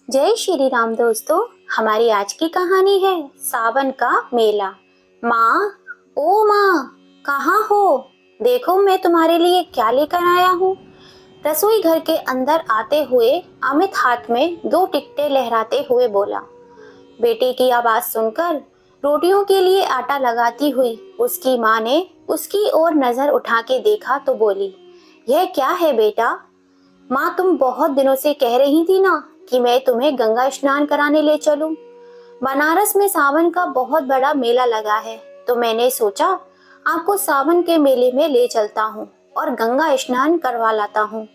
जय श्री राम दोस्तों। हमारी आज की कहानी है सावन का मेला। माँ, ओ माँ, कहाँ हो? देखो मैं तुम्हारे लिए क्या लेकर आया हूँ। रसोई घर के अंदर आते हुए अमित हाथ में 2 टिकटें लहराते हुए बोला। बेटे की आवाज सुनकर रोटियों के लिए आटा लगाती हुई उसकी माँ ने उसकी ओर नजर उठा के देखा तो बोली, यह क्या है बेटा? माँ, तुम बहुत दिनों से कह रही थी ना कि मैं तुम्हें गंगा स्नान कराने ले चलूं। बनारस में सावन का बहुत बड़ा मेला लगा है, तो मैंने सोचा आपको सावन के मेले में ले चलता हूँ और गंगा स्नान करवा लाता हूँ।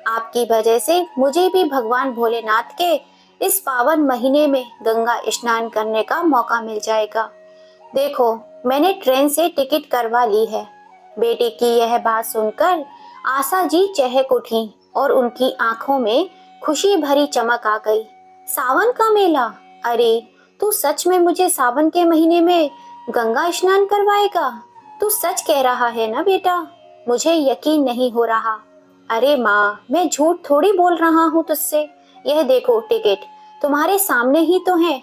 आपकी वजह से मुझे भी भगवान भोलेनाथ के इस पावन महीने में गंगा स्नान करने का मौका मिल जाएगा। देखो, मैंने ट्रेन से टिकट करवा ली है। बेटे की यह बात सुनकर आशा जी चहक उठी और उनकी आंखों में खुशी भरी चमक आ गई। सावन का मेला? अरे, तू सच में मुझे सावन के महीने में गंगा स्नान करवाएगा? तू सच कह रहा है ना बेटा? मुझे यकीन नहीं हो रहा। अरे माँ, मैं झूठ थोड़ी बोल रहा हूँ तुझसे। यह देखो टिकट, तुम्हारे सामने ही तो है।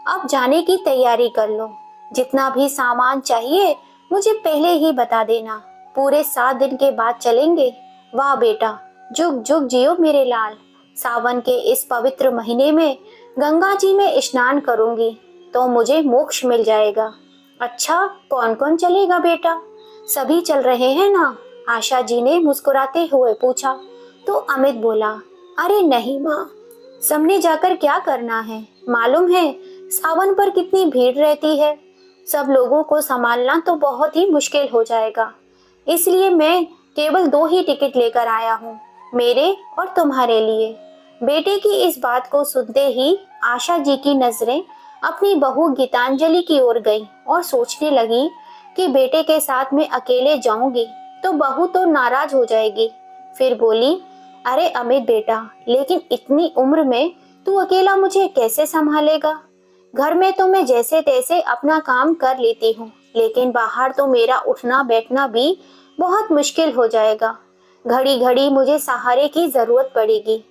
अब जाने की तैयारी कर लो। जितना भी सामान चाहिए मुझे पहले ही बता देना। पूरे 7 दिन के बाद चलेंगे। वाह बेटा, जुग जुग जियो मेरे लाल। सावन के इस पवित्र महीने में गंगा जी में स्नान करूंगी तो मुझे मोक्ष मिल जाएगा। अच्छा, कौन कौन चलेगा बेटा? सभी चल रहे हैं ना? आशा जी ने मुस्कुराते हुए पूछा तो अमित बोला, अरे नहीं माँ, सामने जाकर क्या करना है? मालूम है सावन पर कितनी भीड़ रहती है। सब लोगों को संभालना तो बहुत ही मुश्किल हो जाएगा। इसलिए मैं केवल 2 ही टिकट लेकर आया हूँ, मेरे और तुम्हारे लिए। बेटे की इस बात को सुनते ही आशा जी की नजरें अपनी बहू गीतांजलि की ओर गई और सोचने लगी कि बेटे के साथ मैं अकेले जाऊंगी तो बहू तो नाराज हो जाएगी। फिर बोली, अरे अमित बेटा, लेकिन इतनी उम्र में तू अकेला मुझे कैसे संभालेगा? घर में तो मैं जैसे तैसे अपना काम कर लेती हूँ, लेकिन बाहर तो मेरा उठना बैठना भी बहुत मुश्किल हो जाएगा। घड़ी घड़ी मुझे सहारे की जरूरत पड़ेगी।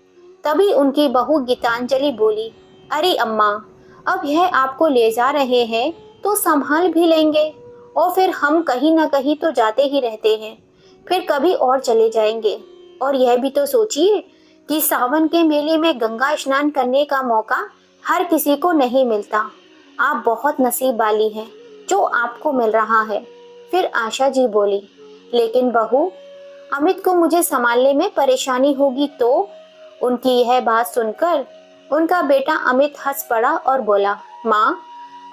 तभी उनकी बहू गीतांजलि बोली, अरे अम्मा, अब यह आपको ले जा रहे हैं तो संभाल भी लेंगे, और फिर हम कहीं ना कहीं तो जाते ही रहते हैं, फिर कभी और चले जाएंगे। और यह भी तो सोचिए कि सावन के मेले में गंगा स्नान करने का मौका हर किसी को नहीं मिलता। आप बहुत नसीब वाली हैं जो आपको मिल रहा है। फिर आशा जी बोली, लेकिन बहू, अमित को मुझे संभालने में परेशानी होगी तो? उनकी यह बात सुनकर उनका बेटा अमित हंस पड़ा और बोला, माँ,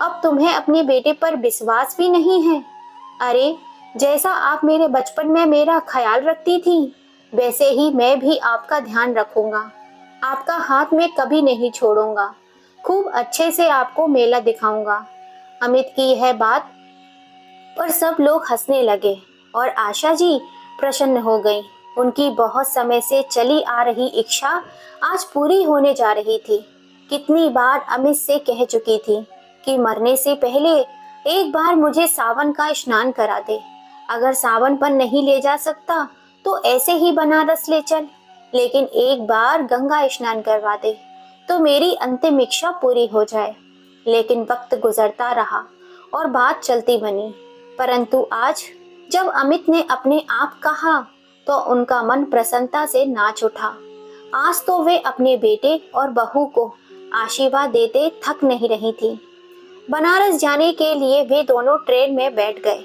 अब तुम्हें अपने बेटे पर विश्वास भी नहीं है? अरे, जैसा आप मेरे बचपन में मेरा ख्याल रखती थी, वैसे ही मैं भी आपका ध्यान रखूंगा। आपका हाथ मैं कभी नहीं छोड़ूंगा। खूब अच्छे से आपको मेला दिखाऊंगा। अमित की यह बात पर सब लोग हंसने लगे और आशा जी प्रसन्न हो गई। उनकी बहुत समय से चली आ रही इच्छा आज पूरी होने जा रही थी। कितनी बार अमित से कह चुकी थी कि मरने से पहले एक बार मुझे सावन का स्नान करा दे। अगर सावन पर नहीं ले जा सकता तो ऐसे ही बनारस ले चल, लेकिन एक बार गंगा स्नान करवा दे तो मेरी अंतिम इच्छा पूरी हो जाए। लेकिन वक्त गुजरता रहा और बात चलती बनी, परंतु आज जब अमित ने अपने आप कहा तो उनका मन प्रसन्नता से नाच उठा। आज तो वे अपने बेटे और बहू को आशीर्वाद देते थक नहीं रही थी। बनारस जाने के लिए वे दोनों ट्रेन में बैठ गए,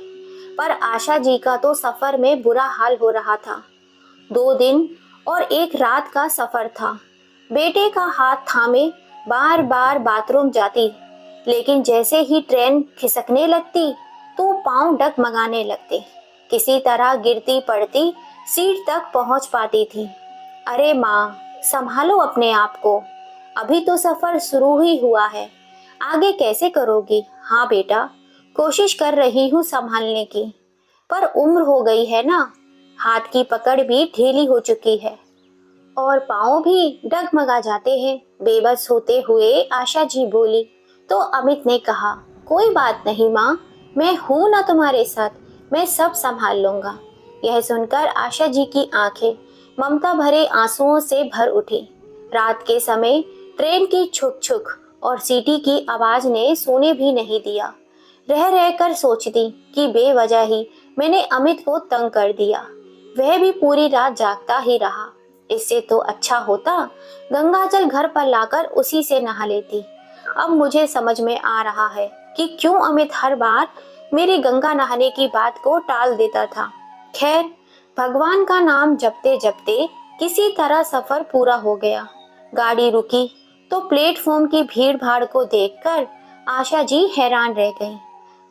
पर आशा जी का तो सफर में बुरा हाल हो रहा था। 2 दिन और 1 रात का सफर था। बेटे का हाथ थामे बार बार बाथरूम जाती, लेकिन जैसे ही ट्रेन खिसकने लगती तो पांव डगमगाने लगते। किसी तरह गिरती पड़ती सीट तक पहुंच पाती थी। अरे माँ, संभालो अपने आप को, अभी तो सफर शुरू ही हुआ है, आगे कैसे करोगी? हाँ बेटा, कोशिश कर रही हूँ संभालने की, पर उम्र हो गई है ना, हाथ की पकड़ भी ढीली हो चुकी है और पाँव भी डगमगा जाते हैं। बेबस होते हुए आशा जी बोली तो अमित ने कहा, कोई बात नहीं माँ, मैं हूं ना तुम्हारे साथ, मैं सब संभाल लूंगा। यह सुनकर आशा जी की आंखें ममता भरे आंसुओं से भर उठी। रात के समय ट्रेन की छुक छुक और सीटी की आवाज ने सोने भी नहीं दिया। रह रह कर सोचती कि बेवजह ही मैंने अमित को तंग कर दिया। वह भी पूरी रात जागता ही रहा। इससे तो अच्छा होता गंगाजल घर पर लाकर उसी से नहा लेती। अब मुझे समझ में आ रहा है कि क्यों अमित हर बार मेरी गंगा नहाने की बात को टाल देता था। खैर, भगवान का नाम जपते जपते किसी तरह सफर पूरा हो गया। गाड़ी रुकी तो प्लेटफॉर्म की भीड़ भाड़ को देखकर आशा जी हैरान रह गईं।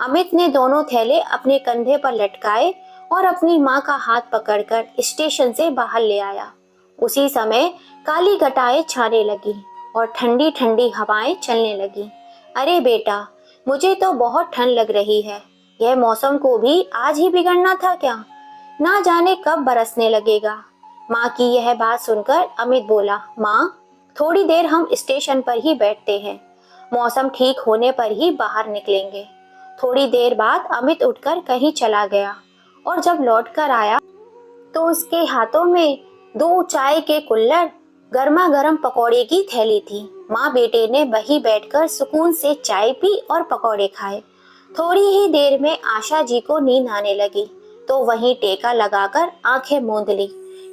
अमित ने दोनों थैले अपने कंधे पर लटकाए और अपनी माँ का हाथ पकड़कर स्टेशन से बाहर ले आया। उसी समय काली घटाएं छाने लगी और ठंडी ठंडी हवाएं चलने लगी। अरे बेटा, मुझे तो बहुत ठंड लग रही है। यह मौसम को भी आज ही बिगड़ना था क्या? ना जाने कब बरसने लगेगा। माँ की यह बात सुनकर अमित बोला, माँ, थोड़ी देर हम स्टेशन पर ही बैठते हैं। मौसम ठीक होने पर ही बाहर निकलेंगे। थोड़ी देर बाद अमित उठकर कहीं चला गया और जब लौटकर आया तो उसके हाथों में 2 चाय के कुल्हड़, गर्मा गर्म पकौड़े की थैली थी। माँ बेटे ने वहीं बैठकर सुकून से चाय पी और पकौड़े खाए। थोड़ी ही देर में आशा जी को नींद आने लगी तो वहीं टेका लगाकर आंखें मूंद ली।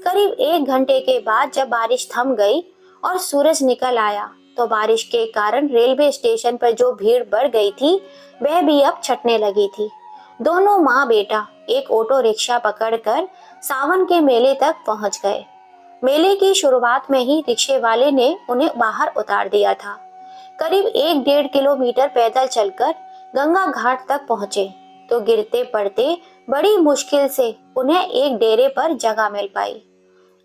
करीब 1 घंटे के बाद जब बारिश थम गई और सूरज निकल आया तो बारिश के कारण रेलवे स्टेशन पर जो भीड़ बढ़ गई थी वह भी अब छटने लगी थी। दोनों माँ बेटा एक ऑटो रिक्शा पकड़कर सावन के मेले तक पहुंच गए। मेले की शुरुआत में ही रिक्शे वाले ने उन्हें बाहर उतार दिया था। करीब 1-1.5 किलोमीटर पैदल चलकर गंगा घाट तक पहुंचे तो गिरते पड़ते बड़ी मुश्किल से उन्हें एक डेरे पर जगह मिल पाई।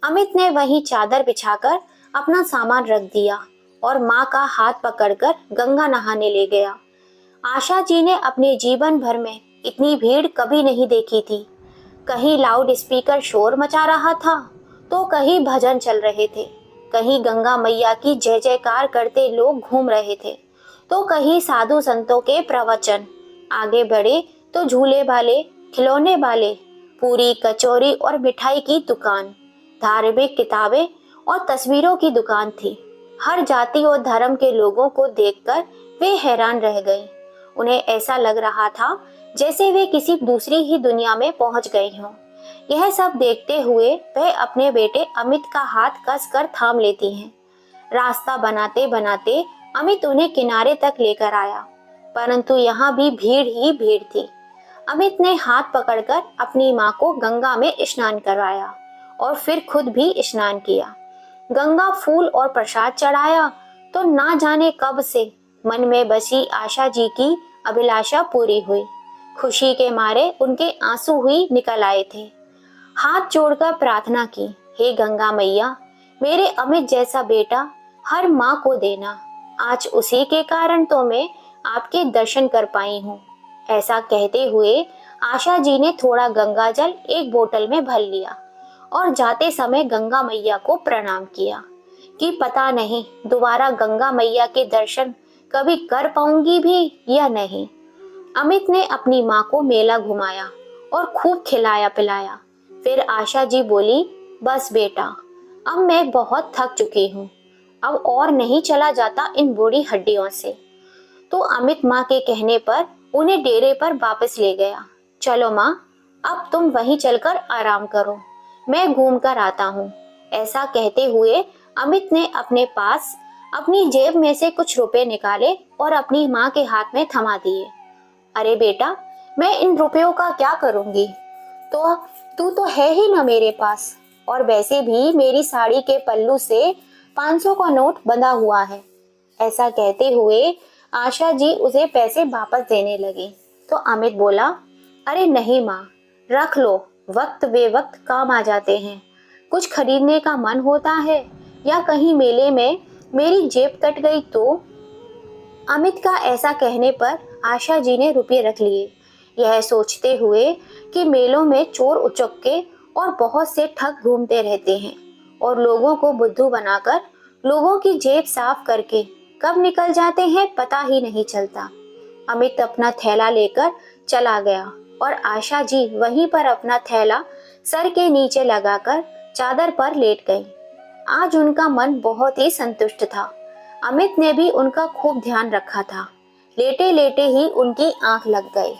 अमित ने वहीं चादर बिछाकर अपना सामान रख दिया और माँ का हाथ पकड़कर गंगा नहाने ले गया। आशा जी ने अपने जीवन भर में इतनी भीड़ कभी नहीं देखी थी। कहीं लाउड स्पीकर शोर मचा रहा था तो कहीं भजन चल रहे थे, कहीं गंगा मैया की जय जयकार करते लोग घूम रहे थे तो कहीं साधु संतों के प्रवचन। आगे बढ़े तो झूले वाले, खिलौने वाले, पूरी कचौरी और मिठाई की दुकान, धार्मिक किताबें और तस्वीरों की दुकान थी। हर जाति और धर्म के लोगों को देखकर वे हैरान रह गए। उन्हें ऐसा लग रहा था जैसे वे किसी दूसरी ही दुनिया में पहुंच गए हों। यह सब देखते हुए वह अपने बेटे अमित का हाथ कसकर थाम लेती हैं। रास्ता बनाते बनाते अमित उन्हें किनारे तक लेकर आया, परंतु यहाँ भी भीड़ ही भीड़ थी। अमित ने हाथ पकड़कर अपनी माँ को गंगा में स्नान करवाया और फिर खुद भी स्नान किया। गंगा फूल और प्रसाद चढ़ाया तो ना जाने कब से मन में बसी आशा जी की अभिलाषा पूरी हुई। खुशी के मारे उनके आंसू ही निकल आए थे। हाथ जोड़कर प्रार्थना की, हे गंगा मैया, मेरे अमित जैसा बेटा हर माँ को देना। आज उसी के कारण तो मैं आपके दर्शन कर पाई हूँ। ऐसा कहते हुए आशा जी ने थोड़ा गंगा जल एक बोतल में भर लिया और जाते समय गंगा मैया को प्रणाम किया कि पता नहीं दोबारा गंगा मैया के दर्शन कभी कर पाऊंगी भी या नहीं। अमित ने अपनी माँ को मेला घुमाया और खूब खिलाया पिलाया। फिर आशा जी बोली, बस बेटा, अब मैं बहुत थक चुकी हूँ, अब और नहीं चला जाता इन बूढ़ी हड्डियों से। तो अमित माँ के कहने पर उन्हें डेरे पर वापस ले गया। चलो माँ, अब तुम वहीं चलकर आराम करो, मैं घूम कर आता हूँ। ऐसा कहते हुए अमित ने अपने पास अपनी जेब में से कुछ रुपए निकाले और अपनी माँ के हाथ में थमा दिए। अरे बेटा, मैं इन रुपयों का क्या करूंगी? तो तू तो है ही ना मेरे पास, और वैसे भी मेरी साड़ी के पल्लू से 500 का नोट बंधा हुआ है। ऐसा कहते हुए आशा जी उसे पैसे वापस देने लगी तो अमित बोला, अरे नहीं माँ, रख लो, वक्त बेवक्त काम आ जाते हैं। कुछ खरीदने का मन होता है या कहीं मेले में मेरी जेब कट गई तो। अमित का ऐसा कहने पर आशा जी ने रुपये रख लिए, यह सोचते हुए कि मेलों में चोर उचक्के और बहुत से ठग घूमते रहते हैं और लोगों को बुद्धू बनाकर लोगों की जेब साफ करके कब निकल जाते हैं पता ही नहीं चलता। अमित अपना थैला लेकर चला गया और आशा जी वहीं पर अपना थैला सर के नीचे लगाकर चादर पर लेट गई। आज उनका मन बहुत ही संतुष्ट था। अमित ने भी उनका खूब ध्यान रखा था। लेटे लेटे ही उनकी आंख लग गई,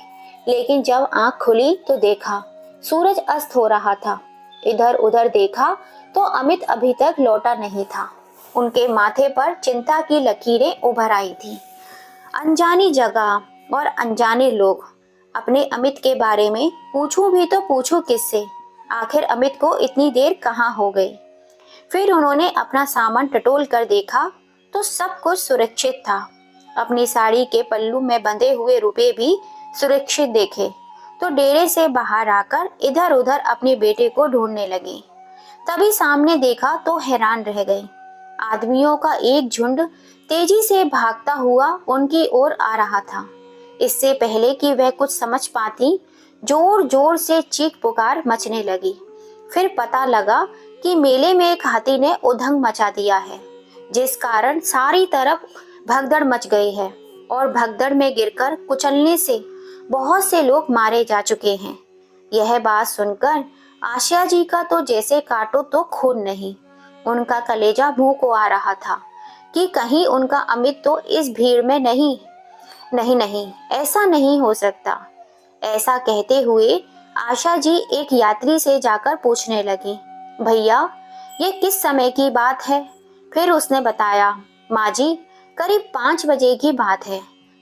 लेकिन जब आंख खुली तो देखा सूरज अस्त हो रहा था। इधर उधर देखा तो अमित अभी तक लौटा नहीं था। उनके माथे पर चिंता की लकीरें उभर आई थी। अनजानी जगह और अनजाने लोग। अपने अमित के बारे में पूछूं भी तो पूछूं किससे? आखिर अमित को इतनी देर कहाँ हो गई? फिर उन्होंने अपना सामान टटोल कर देखा तो सब कुछ सुरक्षित था। अपनी साड़ी के पल्लू में बंधे हुए रुपए भी सुरक्षित देखे तो डेरे से बाहर आकर इधर उधर अपने बेटे को ढूंढने लगी। तभी सामने देखा तो हैरान रह गई। आदमियों का एक झुंड तेजी से भागता हुआ उनकी ओर आ रहा था। इससे पहले कि वह कुछ समझ पाती, जोर जोर से चीख पुकार मचने लगी। फिर पता लगा कि मेले में एक हाथी ने उधंग मचा दिया है, जिस कारण सारी तरफ भगदड़ मच गई है और भगदड़ में गिरकर कुचलने से बहुत से लोग मारे जा चुके हैं। यह बात सुनकर आशा जी का तो जैसे काटो तो खून नहीं, उनका कलेजा मुंह को आ रहा था कि कहीं उनका अमित तो इस भीड़ में नहीं। नहीं नहीं, ऐसा नहीं हो सकता। ऐसा कहते हुए आशा जी एक यात्री से जाकर पूछने लगी, भैया ये किस समय की बात है? फिर उसने बताया, माँ जी करीब 5 बजे की बात है।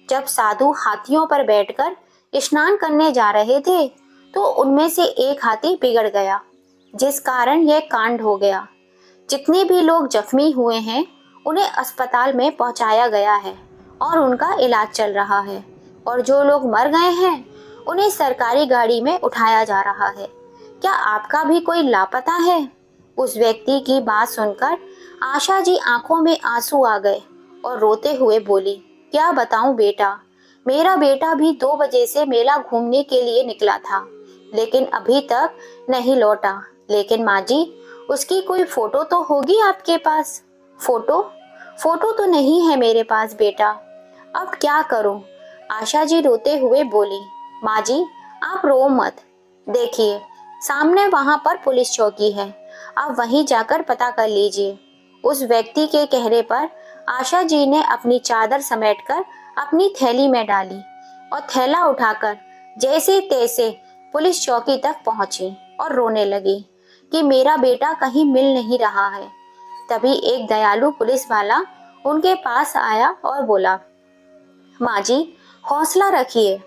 जब साधु हाथियों पर बैठकर स्नान करने जा रहे थे तो उनमें से एक हाथी बिगड़ गया, जिस कारण यह कांड हो गया। जितने भी लोग जख्मी हुए हैं उन्हें अस्पताल में पहुंचाया गया है और उनका इलाज चल रहा है, और जो लोग मर गए हैं उन्हें सरकारी गाड़ी में उठाया जा रहा है। क्या आपका भी कोई लापता है? उस व्यक्ति की बात सुनकर आशा जी आंखों में आंसू आ गए और रोते हुए बोली, क्या बताऊं बेटा, मेरा बेटा भी 2 बजे से मेला घूमने के लिए निकला था, लेकिन अभी तक नहीं लौटा। लेकिन माँ जी उसकी कोई फोटो तो होगी आपके पास? फोटो? फोटो तो नहीं है मेरे पास बेटा, अब क्या करूं? आशा जी रोते हुए बोली, माँ जी आप रो मत। देखिए सामने वहां पर पुलिस चौकी है, आप वहीं जाकर पता कर लीजिए। उस व्यक्ति के कहने पर आशा जी ने अपनी चादर समेटकर अपनी थैली में डाली और थैला उठाकर जैसे तैसे पुलिस चौकी तक पहुंची और रोने लगी कि मेरा बेटा कहीं मिल नहीं रहा है। तभी एक दयालु पुलिस वाला उनके पास आया और बोला, माँ जी हौसला रखिए,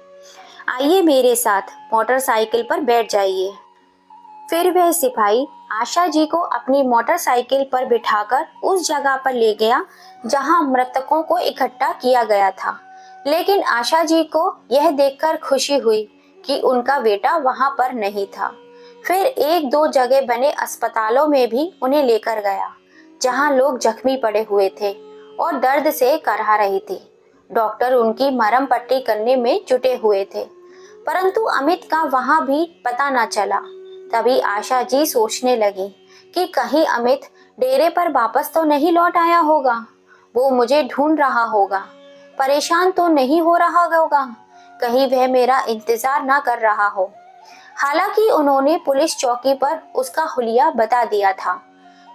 आइए मेरे साथ मोटरसाइकिल पर बैठ जाइए। फिर वह सिपाही आशा जी को अपनी मोटरसाइकिल पर बिठाकर उस जगह पर ले गया जहां मृतकों को इकट्ठा किया गया था। लेकिन आशा जी को यह देखकर खुशी हुई कि उनका बेटा वहां पर नहीं था। फिर 1-2 जगह बने अस्पतालों में भी उन्हें लेकर गया, जहां लोग जख्मी पड़े हुए थे और दर्द से कराह रही थी। डॉक्टर उनकी मरहम पट्टी करने में जुटे हुए थे, परंतु अमित का वहां भी पता न चला। तभी आशा जी सोचने लगी कि कहीं अमित डेरे पर वापस तो नहीं लौट आया होगा, वो मुझे ढूंढ रहा होगा, परेशान तो नहीं हो रहा होगा, कहीं वह मेरा इंतजार ना कर रहा हो। हालांकि उन्होंने पुलिस चौकी पर उसका हुलिया बता दिया था,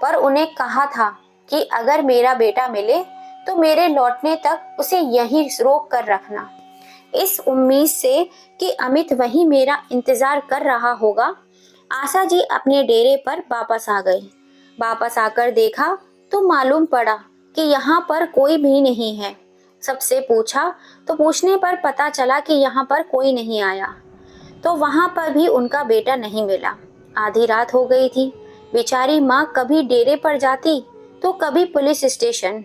पर उन्हें कहा था कि अगर मेरा बेटा मिले तो मेरे लौटने तक उसे यहीं रोक कर रखना। इस उम्मीद से कि अमित वहीं मेरा इंतजार कर रहा होगा, आशा जी अपने डेरे पर वापस आ गई। वापस आकर देखा तो मालूम पड़ा कि यहाँ पर कोई भी नहीं है। सबसे पूछा तो पूछने पर पता चला कि यहाँ पर कोई नहीं आया, तो वहाँ पर भी उनका बेटा नहीं मिला। आधी रात हो गई थी। बेचारी माँ कभी डेरे पर जाती तो कभी पुलिस स्टेशन,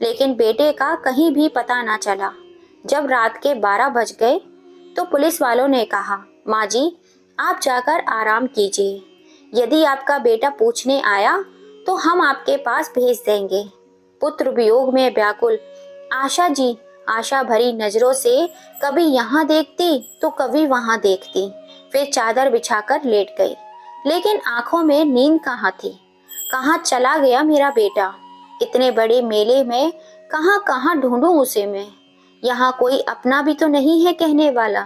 लेकिन बेटे का कहीं भी पता ना चला। जब रात के 12 बज गए तो पुलिस वालों ने कहा, माँ जी आप जाकर आराम कीजिए, यदि आपका बेटा पूछने आया तो हम आपके पास भेज देंगे। पुत्र वियोग में व्याकुल आशा जी आशा भरी नजरों से कभी यहाँ देखती तो कभी वहां देखती, फिर चादर बिछाकर लेट गई। लेकिन आंखों में नींद कहाँ थी? कहाँ चला गया मेरा बेटा? इतने बड़े मेले में कहाँ कहाँ ढूंढूं उसे मैं? यहाँ कोई अपना भी तो नहीं है कहने वाला।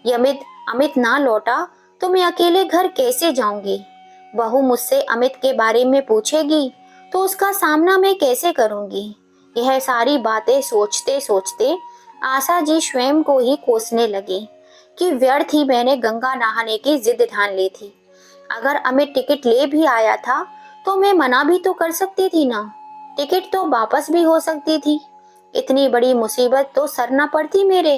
अमित ना लौटा तो मैं अकेले घर कैसे जाऊंगी? बहू मुझसे अमित के बारे में पूछेगी तो उसका सामना मैं कैसे करूंगी? यह सारी बातें सोचते सोचते आशा जी स्वयं को ही कोसने लगी कि व्यर्थ ही मैंने गंगा नहाने की जिद ठान ली थी। अगर अमित टिकट ले भी आया था तो मैं मना भी तो कर सकती थी ना। टिकट तो वापस भी हो सकती थी। इतनी बड़ी मुसीबत तो सर न पड़ती मेरे।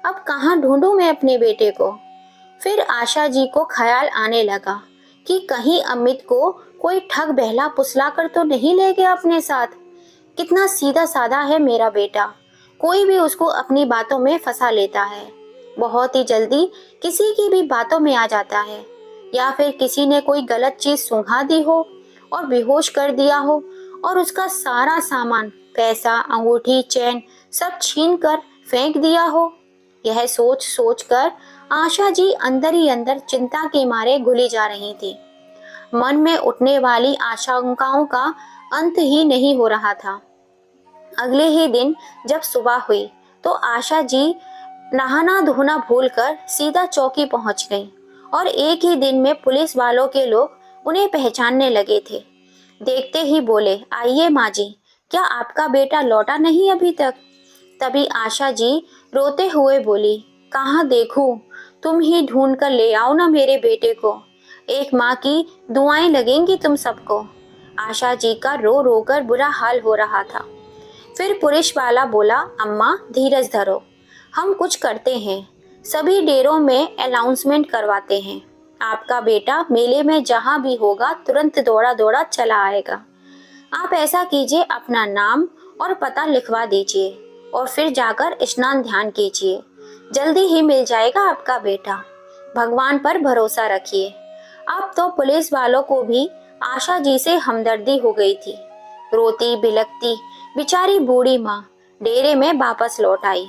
अब कहाँ ढूंढूं मैं अपने बेटे को। फिर आशा जी को ख्याल आने लगा कि कहीं अमित को कोई ठग बहला पुसला कर तो नहीं ले गया अपने साथ। कितना सीधा साधा है मेरा बेटा, कोई भी उसको अपनी बातों में फंसा लेता है। बहुत ही जल्दी किसी की भी बातों में आ जाता है, या फिर किसी ने कोई गलत चीज सुंघा दी हो और बेहोश कर दिया हो और उसका सारा सामान, पैसा, अंगूठी, चैन सब छीन कर फेंक दिया हो। यह सोच सोच कर आशा जी अंदर ही अंदर चिंता के मारे घुली जा रही थी। मन में उठने वाली आशंकाओं का अंत ही नहीं हो रहा था। अगले ही दिन जब सुबह हुई तो आशा जी नहाना धोना भूलकर सीधा चौकी पहुंच गई और एक ही दिन में पुलिस वालों के लोग उन्हें पहचानने लगे थे। देखते ही बोले, आइए माँ जी, क्या आपका बेटा लौटा नहीं अभी तक? तभी आशा जी रोते हुए बोली, कहाँ देखूं, तुम ही ढूंढ कर ले आओ ना मेरे बेटे को। एक माँ की दुआएं लगेंगी तुम सबको। आशा जी का रो रो कर बुरा हाल हो रहा था। फिर पुलिस वाला बोला, अम्मा धीरज धरो, हम कुछ करते हैं। सभी डेरों में अनाउंसमेंट करवाते हैं। आपका बेटा मेले में जहाँ भी होगा तुरंत दौड़ा दौड़ा चला आएगा। आप ऐसा कीजिए, अपना नाम और पता लिखवा दीजिए और फिर जाकर स्नान ध्यान कीजिए। जल्दी ही मिल जाएगा आपका बेटा। भगवान पर भरोसा रखिए। अब तो पुलिस वालों को भी आशा जी से हमदर्दी हो गई थी। रोती बिलखती बेचारी बूढ़ी माँ डेरे में वापस लौट आई।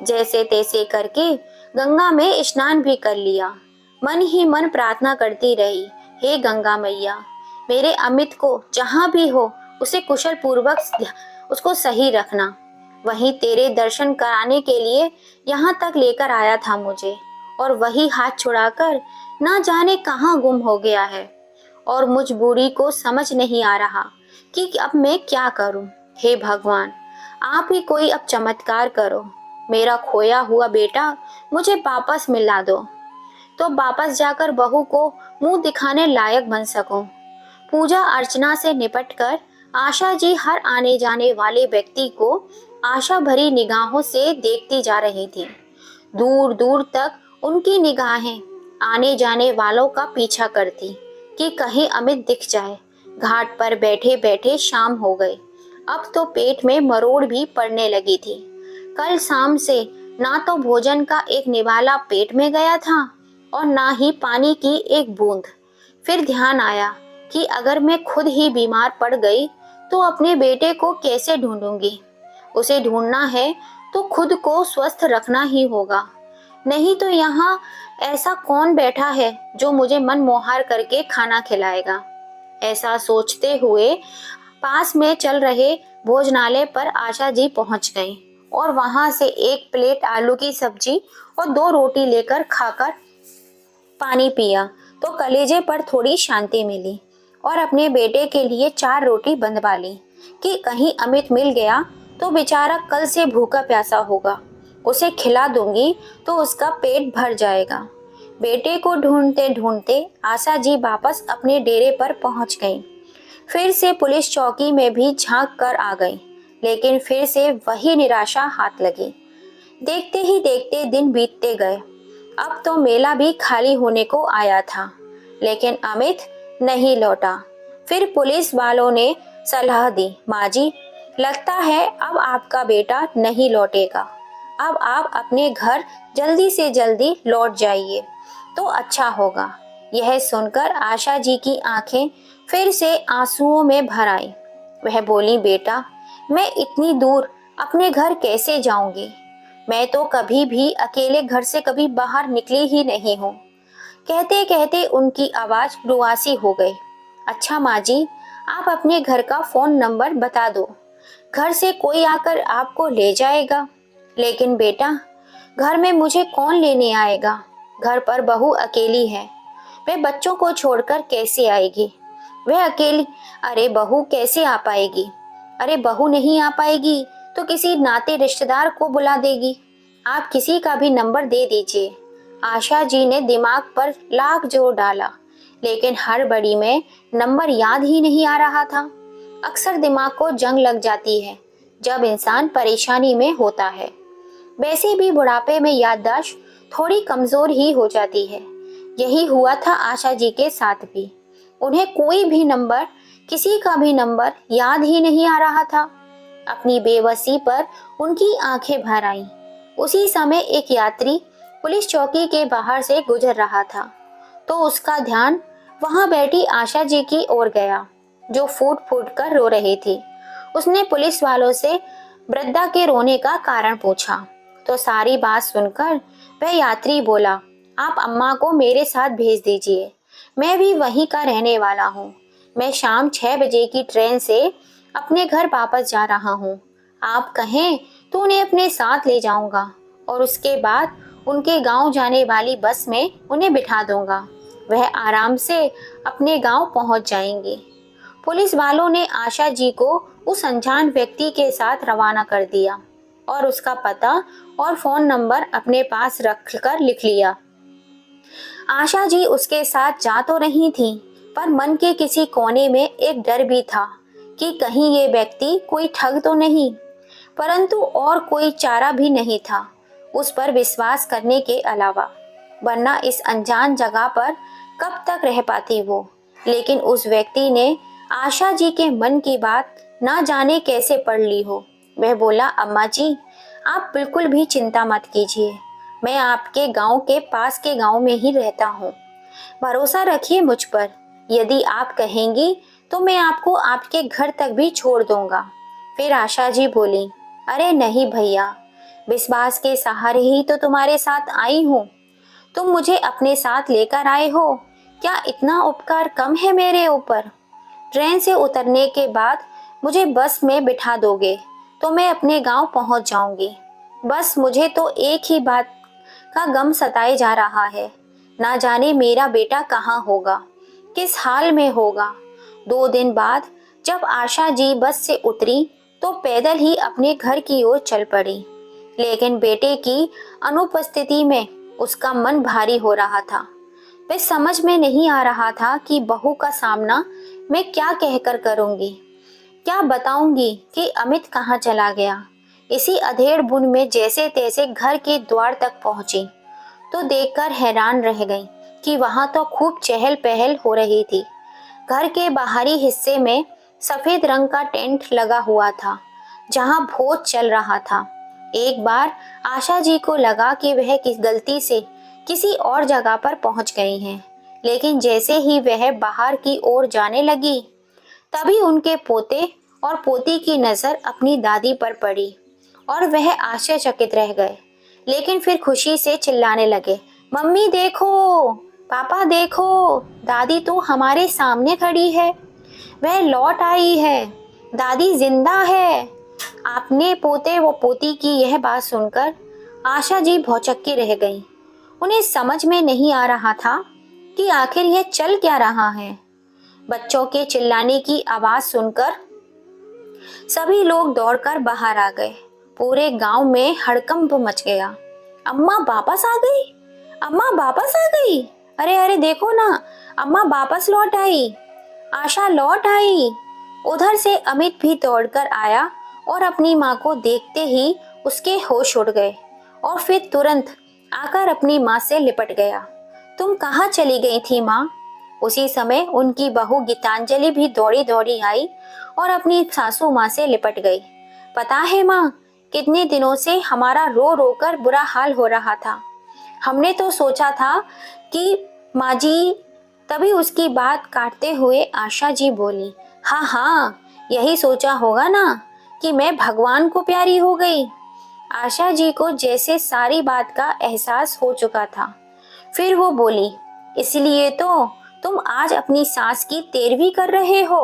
जैसे तैसे करके गंगा में स्नान भी कर लिया। मन ही मन प्रार्थना करती रही, हे गंगा मैया, मेरे अमित को जहाँ भी हो उसे कुशल पूर्वक उसको सही रखना। वहीं तेरे दर्शन कराने के लिए यहाँ तक लेकर आया था मुझे, और वही हाथ छुड़ाकर ना जाने कहाँ गुम हो गया है। और मुझ बूढ़ी को समझ नहीं आ रहा कि अब मैं क्या करूं। हे भगवान, आप ही कोई अब चमत्कार करो। मेरा खोया हुआ बेटा मुझे वापस मिला दो, तो वापस जाकर बहू को मुंह दिखाने लायक बन सकूं। पूजा अर्चना से निपटकर आशा जी हर आने जाने वाले व्यक्ति को आशा भरी निगाहों से देखती जा रही थी। दूर दूर तक उनकी निगाहें आने जाने वालों का पीछा करती कि कहीं अमित दिख जाए। घाट पर बैठे बैठे शाम हो गई। अब तो पेट में मरोड़ भी पड़ने लगी थी। कल शाम से ना तो भोजन का एक निवाला पेट में गया था और ना ही पानी की एक बूंद। फिर ध्यान आया कि अगर मैं खुद ही बीमार पड़ गई तो अपने बेटे को कैसे ढूंढूंगी। उसे ढूंढना है तो खुद को स्वस्थ रखना ही होगा, नहीं तो यहाँ ऐसा कौन बैठा है जो मुझे मन मोहार करके खाना खिलाएगा। ऐसा सोचते हुए पास में चल रहे भोजनालय पर आशा जी पहुंच गईं और वहां से एक प्लेट आलू की सब्जी और 2 रोटी लेकर खाकर पानी पिया तो कलेजे पर थोड़ी शांति मिली और अपने बेटे के लिए 4 रोटी बंधवा ली कि कहीं अमित मिल गया तो बेचारा कल से भूखा प्यासा होगा। उसे खिला दूंगी तो उसका पेट भर जाएगा। बेटे को ढूंढते ढूंढते आशा जी वापस अपने डेरे पर पहुंच गई। फिर से पुलिस चौकी में भी झांक कर आ गई, लेकिन फिर से वही निराशा हाथ लगी। देखते ही देखते दिन बीतते गए। अब तो मेला भी खाली होने को आया था, लेकिन अमित नहीं लौटा। फिर पुलिस वालों ने सलाह दी, माँ जी, लगता है अब आपका बेटा नहीं लौटेगा। अब आप अपने घर जल्दी से जल्दी लौट जाइए तो अच्छा होगा। यह सुनकर आशा जी की आंखें फिर से आंसुओं में भर आई। वह बोली, बेटा, मैं इतनी दूर अपने घर कैसे जाऊंगी? मैं तो कभी भी अकेले घर से कभी बाहर निकली ही नहीं हूँ। कहते कहते उनकी आवाज रुआसी हो गई। अच्छा माँ जी, आप अपने घर का फोन नंबर बता दो, घर से कोई आकर आपको ले जाएगा। लेकिन बेटा, घर में मुझे कौन लेने आएगा? घर पर बहू अकेली है, वह बच्चों को छोड़कर कैसे आएगी? वह अकेली, अरे बहू कैसे आ पाएगी? अरे बहू नहीं आ पाएगी तो किसी नाते रिश्तेदार को बुला देगी, आप किसी का भी नंबर दे दीजिए। आशा जी ने दिमाग पर लाख जोर डाला, लेकिन हड़बड़ी में नंबर याद ही नहीं आ रहा था। अक्सर दिमाग को जंग लग जाती है जब इंसान परेशानी में होता है। वैसे भी बुढ़ापे में याददाश्त थोड़ी कमजोर ही हो जाती है। यही हुआ था आशा जी के साथ भी। उन्हें कोई भी नंबर, किसी का भी नंबर याद ही नहीं आ रहा था। अपनी बेबसी पर उनकी आंखें भर आईं। उसी समय एक यात्री पुलिस चौकी के बाहर से गुजर रहा था, तो उसका ध्यान वहां बैठी आशा जी की ओर गया, जो फूट फूट कर रो रही थी। उसने पुलिस वालों से वृद्धा के रोने का कारण पूछा, तो सारी बात सुनकर वह यात्री बोला, आप अम्मा को मेरे साथ भेज दीजिए, मैं भी वहीं का रहने वाला हूँ। मैं शाम 6 बजे की ट्रेन से अपने घर वापस जा रहा हूँ। आप कहें तो उन्हें अपने साथ ले जाऊंगा और उसके बाद उनके गांव जाने वाली बस में उन्हें बिठा दूंगा। वह आराम से अपने गांव पहुंच जाएंगे। पुलिस वालों ने आशा जी को उस अनजान व्यक्ति के साथ रवाना कर दिया और उसका पता और फोन नंबर अपने पास रखकर लिख लिया। आशा जी उसके साथ जा तो रही थी, पर मन के किसी कोने में एक डर भी था कि कहीं ये व्यक्ति कोई ठग तो नहीं। परंतु और कोई चारा भी नहीं था उस पर विश्वास करने के अलावा, वरना इस अनजान जगह पर कब तक रह पाती वो। लेकिन उस व्यक्ति ने आशा जी के मन की बात ना जाने कैसे पढ़ ली हो। वह बोला, अम्मा जी आप बिल्कुल भी चिंता मत कीजिए, मैं आपके गांव के पास के गांव में ही रहता हूँ। भरोसा रखिए मुझ पर, यदि आप कहेंगी तो मैं आपको आपके घर तक भी छोड़ दूंगा। फिर आशा जी बोली, अरे नहीं भैया, विश्वास के सहारे ही तो तुम्हारे साथ आई हूँ। तुम मुझे अपने साथ लेकर आए हो, क्या इतना उपकार कम है मेरे ऊपर? ट्रेन से उतरने के बाद मुझे बस में बिठा दोगे तो मैं अपने गांव पहुंच जाऊंगी। बस मुझे तो एक ही बात का गम सताए जा रहा है, ना जाने मेरा बेटा कहाँ होगा, किस हाल में होगा। 2 दिन बाद जब आशा जी बस से उतरी तो पैदल ही अपने घर की ओर चल पड़ी, लेकिन बेटे की अनुपस्थिति में उसका मन भारी हो रहा था। वह समझ में नहीं आ रहा था कि बहू का सामना मैं क्या कहकर करूंगी, क्या बताऊंगी कि अमित कहाँ चला गया। इसी अधेड़ बुन में जैसे तैसे घर के द्वार तक पहुंची तो देखकर हैरान रह गई कि वहां तो खूब चहल पहल हो रही थी। घर के बाहरी हिस्से में सफेद रंग का टेंट लगा हुआ था, जहां भोज चल रहा था। एक बार आशा जी को लगा कि वह किस गलती से किसी और जगह पर पहुंच गई हैं, लेकिन जैसे ही वह बाहर की ओर जाने लगी, तभी उनके पोते और पोती की नजर अपनी दादी पर पड़ी और वह आश्चर्यचकित रह गए, लेकिन फिर खुशी से चिल्लाने लगे, मम्मी देखो, पापा देखो, दादी तो हमारे सामने खड़ी है, वह लौट आई है, दादी जिंदा है। आपने पोते व पोती की यह बात सुनकर आशा जी भौचक्की रह गईं। उन्हें समझ में नहीं आ रहा था कि आखिर यह चल क्या रहा है। बच्चों के चिल्लाने की आवाज सुनकर सभी लोग दौड़कर बाहर आ गए। पूरे गांव में हड़कंप मच गया। अम्मा वापस आ गई, अम्मा वापस आ गई, अरे अरे देखो ना, अम्मा वापस लौट आई, आशा लौट आई। उधर से अमित भी दौड़कर आया और अपनी माँ को देखते ही उसके होश उड़ गए और फिर तुरंत आकर अपनी माँ से लिपट गया। तुम कहाँ चली गई थी माँ? उसी समय उनकी बहू गीतांजलि भी दौड़ी दौड़ी आई और अपनी सासू माँ से लिपट गई। पता है माँ, कितने दिनों से हमारा रो रो कर बुरा हाल हो रहा था। हमने तो सोचा था कि माँ जी, तभी उसकी बात काटते हुए आशा जी बोली, हाँ हाँ, यही सोचा होगा ना कि मैं भगवान को प्यारी हो गई। आशा जी को जैसे सारी बात का एहसास हो चुका था। फिर वो बोली, इसलिए तो तुम आज अपनी सास की तेरवी कर रहे हो।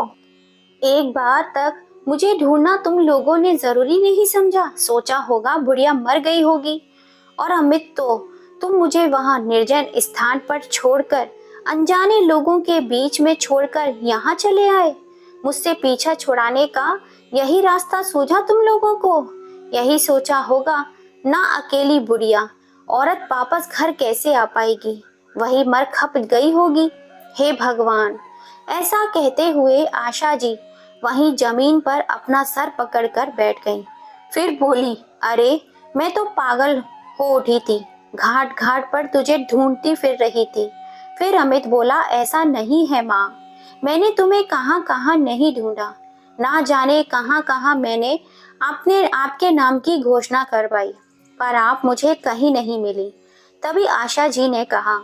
एक बार तक मुझे ढूंढना तुम लोगों ने जरूरी नहीं समझा, सोचा होगा बुढ़िया मर गई होगी। और अमित तो तुम मुझे वहां निर्जन स्थान पर छोड़कर, अनजाने लोगों के बीच में छोड़कर यहाँ चले आए। मुझसे पीछा छुड़ाने का यही रास्ता सूझा तुम लोगों को? यही सोचा होगा ना, अकेली बुढ़िया औरत वापस घर कैसे आ पाएगी, वही मर खप गई होगी। हे भगवान! ऐसा कहते हुए आशा जी वहीं जमीन पर अपना सर पकड़कर बैठ गई। फिर बोली, अरे मैं तो पागल हो उठी थी, घाट घाट पर तुझे ढूंढती फिर रही थी। फिर अमित बोला, ऐसा नहीं है माँ, मैंने तुम्हें कहाँ कहाँ नहीं ढूंढा, ना जाने कहाँ कहाँ मैंने आपने आपके नाम की घोषणा करवाई, पर आप मुझे कहीं नहीं मिली। तभी आशा जी ने कहा,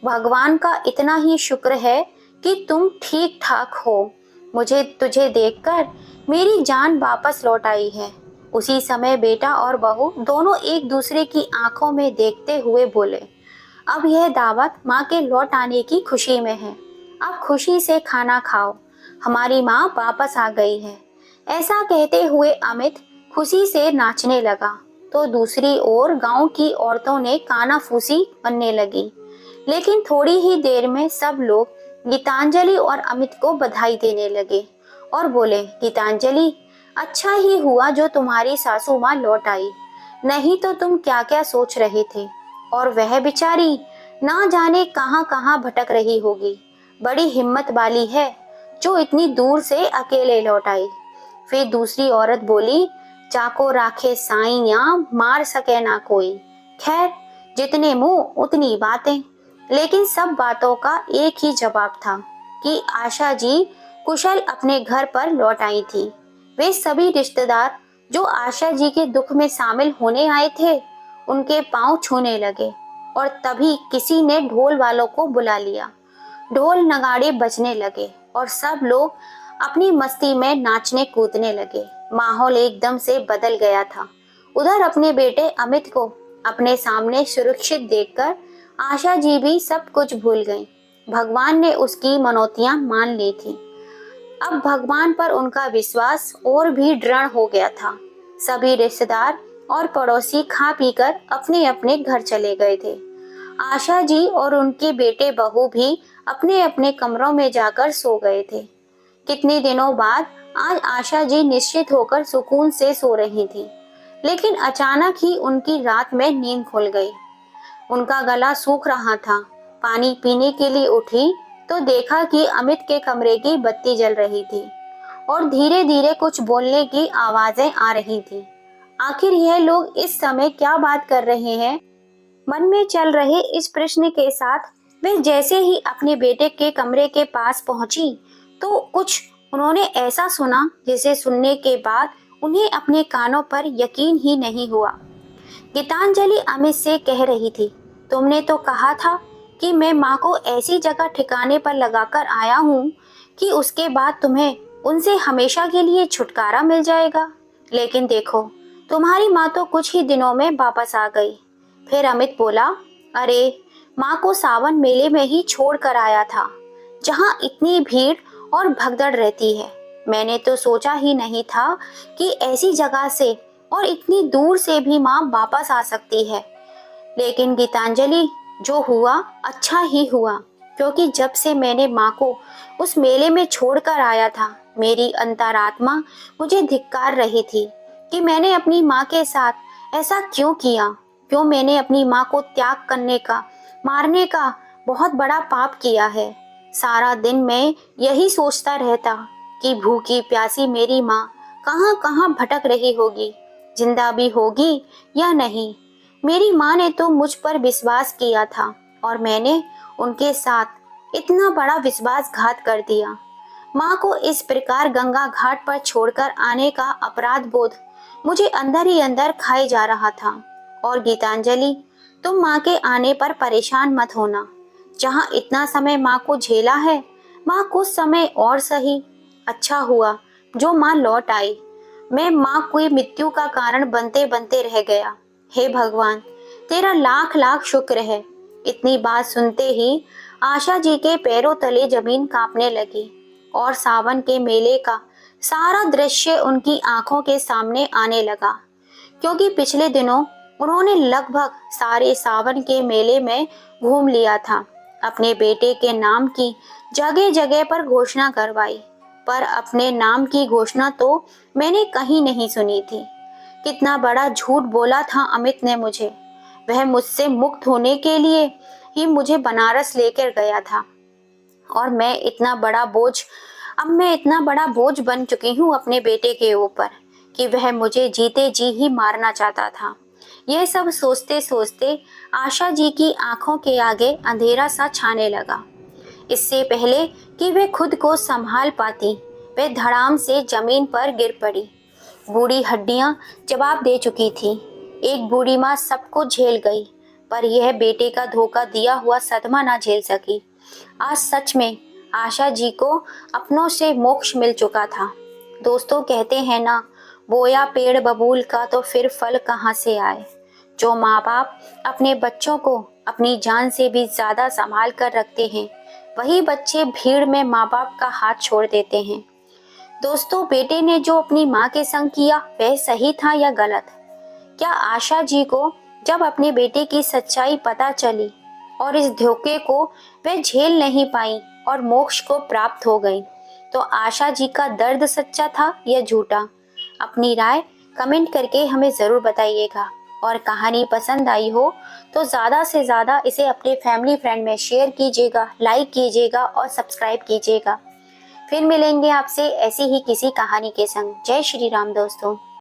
भगवान का इतना ही शुक्र है कि तुम ठीक ठाक हो। मुझे तुझे देखकर मेरी जान वापस लौट आई है। उसी समय बेटा और बहू दोनों एक दूसरे की आंखों में देखते हुए बोले, अब यह दावत माँ के लौट आने की खुशी में है। अब खुशी से खाना खाओ, हमारी माँ वापस आ गई है। ऐसा कहते हुए अमित खुशी से नाचने लगा, तो दूसरी ओर गांव की औरतों ने कानाफूसी करने लगी। लेकिन थोड़ी ही देर में सब लोग गीतांजलि और अमित को बधाई देने लगे और बोले, गीतांजलि, अच्छा ही हुआ जो तुम्हारी सासू माँ लौट आई, नहीं तो तुम क्या क्या सोच रहे थे। और वह बेचारी ना जाने कहाँ कहाँ भटक रही होगी। बड़ी हिम्मत वाली है जो इतनी दूर से अकेले लौट आई। फिर दूसरी औरत बोली, चाको राखे साइयां, मार सके ना कोई। खैर, जितने मुंह उतनी बातें। लेकिन सब बातों का एक ही जवाब था कि आशा जी कुशल अपने घर पर लौट आई थी। वे सभी रिश्तेदार जो आशा जी के दुख में शामिल होने आए थे, उनके पांव छूने लगे। और तभी किसी ने ढोल वालों को बुला लिया। ढोल नगाड़े बजने लगे और सब लोग अपनी मस्ती में नाचने कूदने लगे। माहौल एकदम से बदल गया था। उधर अपने बेटे अमित को अपने सामने सुरक्षित देखकर आशा जी भी सब कुछ भूल गईं। भगवान ने उसकी मनौतियां मान ली थी। अब भगवान पर उनका विश्वास और भी दृढ़ हो गया था। सभी रिश्तेदार और पड़ोसी खा पीकर अपने अपने घर चले गए थे। आशा जी और उनके बेटे बहू भी अपने अपने कमरों में जाकर सो गए थे। कितने दिनों बाद आज आशा जी निश्चित होकर सुकून से सो रही थी। लेकिन अचानक ही उनकी रात में नींद खुल गई। उनका गला सूख रहा था। पानी पीने के लिए उठी तो देखा कि अमित के कमरे की बत्ती जल रही थी और धीरे धीरे कुछ बोलने की आवाजें आ रही थी। आखिर यह लोग इस समय क्या बात कर रहे हैं? मन में चल रहे इस प्रश्न के साथ वे जैसे ही अपने बेटे के कमरे के पास पहुंची तो कुछ उन्होंने ऐसा सुना जिसे सुनने के बाद उन्हें अपने कानों पर यकीन ही नहीं हुआ। गीतांजलि अमित से कह रही थी, तुमने तो कहा था कि मैं माँ को ऐसी जगह ठिकाने पर लगाकर आया हूँ कि उसके बाद तुम्हें उनसे हमेशा के लिए छुटकारा मिल जाएगा। लेकिन देखो, तुम्हारी माँ तो कुछ ही दिनों में वापस आ गई। फिर अमित बोला, अरे माँ को सावन मेले में ही छोड़ कर आया था, जहाँ इतनी भीड़ और भगदड़ रहती है। मैंने तो सोचा ही नहीं था कि ऐसी जगह से और इतनी दूर से भी माँ वापस आ सकती है। लेकिन गीतांजलि, जो हुआ अच्छा ही हुआ, क्योंकि जब से मैंने माँ को उस मेले में छोड़कर आया था, मेरी अंतरात्मा मुझे धिक्कार रही थी कि मैंने अपनी माँ के साथ ऐसा क्यों किया। क्यों मैंने अपनी माँ को त्याग करने का, मारने का बहुत बड़ा पाप किया है। सारा दिन मैं यही सोचता रहता कि भूखी प्यासी मेरी माँ कहाँ कहाँ भटक रही होगी, जिंदा भी होगी या नहीं। मेरी माँ ने तो मुझ पर विश्वास किया था और मैंने उनके साथ इतना बड़ा विश्वासघात कर दिया। माँ को इस प्रकार गंगा घाट पर छोड़कर आने का अपराध बोध मुझे अंदर ही अंदर खाए जा रहा था। और गीतांजलि, तुम माँ के आने पर परेशान मत होना। जहाँ इतना समय माँ को झेला है, माँ कुछ समय और सही। अच्छा हुआ जो माँ लौट आई। मैं माँ की मृत्यु का कारण बनते बनते रह गया। हे भगवान, तेरा लाख लाख शुक्र है। इतनी बात सुनते ही आशा जी के पैरों तले जमीन कांपने लगी और सावन के मेले का सारा दृश्य उनकी आंखों के सामने आने लगा, क्योंकि पिछले दिनों उन्होंने लगभग सारे सावन के मेले में घूम लिया था। अपने बेटे के नाम की जगह जगह पर घोषणा करवाई, पर अपने नाम की घोषणा तो मैंने कहीं नहीं सुनी थी। कितना बड़ा झूठ बोला था अमित ने मुझे। वह मुझसे मुक्त होने के लिए ही मुझे बनारस लेकर गया था, और अब मैं इतना बड़ा बोझ बन चुकी हूँ अपने बेटे के ऊपर कि वह मुझे जीते जी ही मारना चाहता था। यह सब सोचते सोचते आशा जी की आंखों के आगे अंधेरा सा छाने लगा। इससे पहले कि वे खुद को संभाल पाती, वे धड़ाम से जमीन पर गिर पड़ी। बूढ़ी हड्डियां जवाब दे चुकी थी। एक बूढ़ी माँ सबको झेल गई, पर यह बेटे का धोखा दिया हुआ सदमा ना झेल सकी। आज सच में आशा जी को अपनों से मोक्ष मिल चुका था। दोस्तों, कहते हैं ना, बोया पेड़ बबूल का तो फिर फल कहाँ से आए। जो माँ बाप अपने बच्चों को अपनी जान से भी ज्यादा संभाल कर रखते हैं, वही बच्चे भीड़ में माँ बाप का हाथ छोड़ देते हैं। दोस्तों, बेटे ने जो अपनी माँ के संग किया वह सही था या गलत? क्या आशा जी को जब अपने बेटे की सच्चाई पता चली और इस धोखे को वे झेल नहीं पाई और मोक्ष को प्राप्त हो गई, तो आशा जी का दर्द सच्चा था या झूठा? अपनी राय कमेंट करके हमें ज़रूर बताइएगा। और कहानी पसंद आई हो तो ज़्यादा से ज़्यादा इसे अपने फैमिली फ्रेंड में शेयर कीजिएगा, लाइक कीजिएगा और सब्सक्राइब कीजिएगा। फिर मिलेंगे आपसे ऐसी ही किसी कहानी के संग। जय श्री राम दोस्तों।